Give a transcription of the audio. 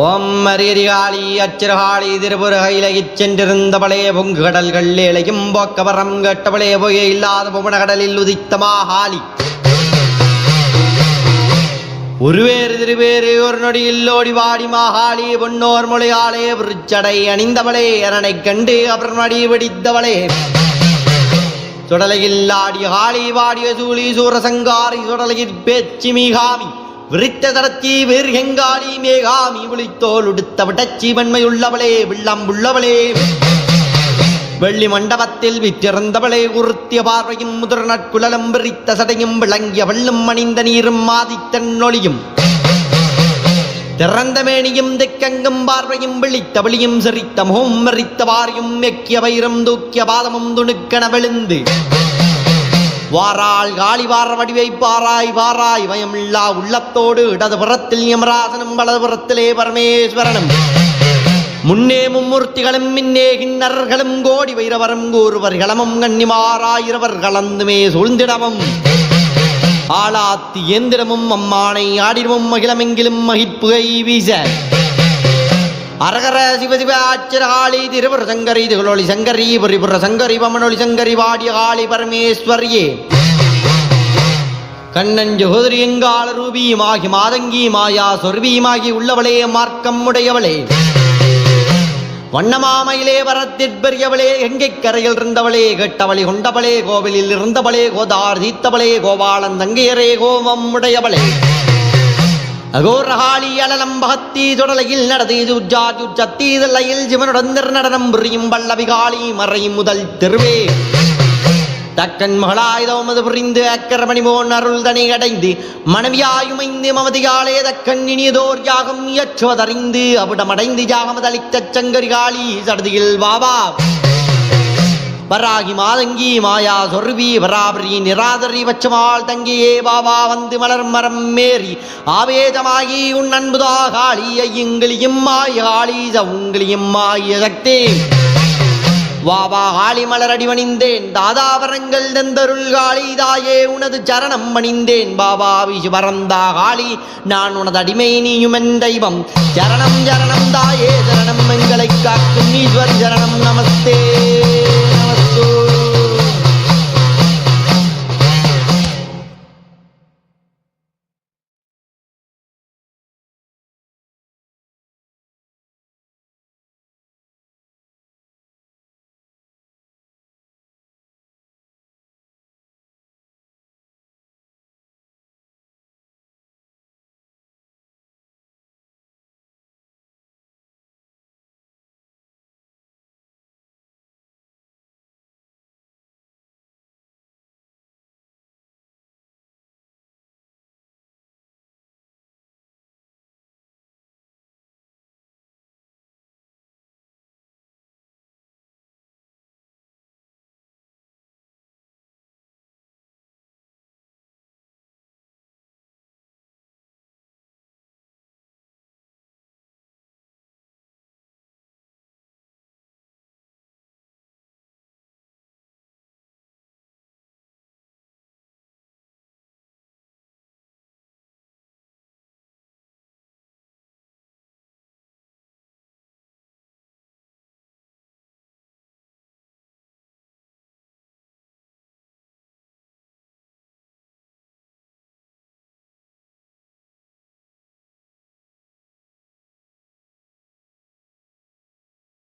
ஓம் அரியரிகாளி அச்சிறகாளி திருபுரகையிலகிச் சென்றிருந்தவளே பொங்கு கடல்கள் ஏழையும் போக்கவரம் கேட்டவளே பொய்ய இல்லாத புவன கடலில் உதித்தமாகாளி ஒருவேறு திருவேறு ஒரு நொடியில் ஓடி வாடி மாகாளி பொன்னோர் மொழியாளே விருச்சடை அணிந்தவளே அரனை கண்டு அவர் மடி வெடித்தவளே சுடலையில் ஆடிய காளி வாடிய சூழி சூரசங்காரி சுடலையில் பேச்சு மீகாமி விரித்த தரத்தி வீர்கங்காளி மேகாமி விழித்தோல் உடுத்த விடச்சி வன்மையுள்ளவளே வில்லம் உள்ளவளே வெள்ளி மண்டபத்தில் விற்றிறந்தவளே உறுத்திய பார்வையும் முதிர் நட்குழலும் விரித்த சடையும் விளங்கிய வெள்ளும் அணிந்த நீரும் மாதித்தன் ஒளியும் திறந்த மேனியும் திக்கங்கும் பார்வையும் விழித்த விழியும் சிரித்த முகம் மறித்த வாரியும் மெக்கிய வயிறும் தூக்கிய பாதமும் துணுக்கென விழுந்து வாராள் காளி வார வடிவை பாராய் வாராய் பயமில்லா உள்ளத்தோடு இடது புறத்தில் யமராசனும் வலது புறத்திலே பரமேஸ்வரனும் முன்னே மும்மூர்த்திகளும் மின்னே கிண்ணர்களும் கோடி வைரவரும் கூறுவர்களமும் கன்னிமாராயிரவர் கலந்துமே சூழ்ந்திடமும் ஆளாத்தி எந்திரமும் அம்மானை ஆடிடமும் மகிழமெங்கிலும் மகிழ்ப்புகை வீச அரகர சிவசிவ ஆச்சரகாளி திருபுர சங்கரி திகழொளி சங்கரி பரிபுர சங்கரி பமனொளி சங்கரி வாடிய காளி பரமேஸ்வரியே கண்ணன் ஜோதரி எங்கால ரூபியுமாகி மாதங்கி மாயா சொர்வியுமாகி உள்ளவளே மார்க்கம் உடையவளே வண்ணமாமையிலே வரத்திற்பெரியவளே எங்கை கரையில் இருந்தவளே கெட்டவளே கொண்டவளே கோவிலில் இருந்தவளே கோதார் தீத்தவளே கோபாலன் தங்கையரே கோபம் உடையவளே அகோரகாளி அலலம் பகத்தி தொடலையில் நடத்தி உச்சத்தி இதழையில் சிவனுடன் நடனம் புரியும் வல்லவிகாளி மறையும் முதல் தெருவே தக்கன் மகளாயுதமது புரிந்து அக்கரமணிமோன் அருள் தனி அடைந்து மனைவியாயுமைந்து மமதிகாலே தக்கன் இனியதோர் யாகம் இயற்றுவதறிந்து அவிடமடைந்து யாகமதளித்த சங்கரிகாளி சடுதியில் வாவா வராகி மாதங்கி மாயா சொர்வி வராபரி நிராதரி வச்சமாள் தங்கியே பாபா வந்து மலர் மரம் மேறி ஆவேதமாகி உன் அன்புதா காளி ஐயங்களியும் மாயாளி உங்களியும் மாய சக்தி வாவா காளி மலரடி வணிந்தேன் தாதாவரங்கள் தந்தருள் காளி தாயே உனது சரணம் பணிந்தேன் பாபா விஷு வரந்தா காளி நான் உனது அடிமை நீயும் என் தெய்வம் சரணம் சரணம் தாயே சரணம் எங்களை காக்கும் ஈஸ்வர் சரணம் நமஸ்தே.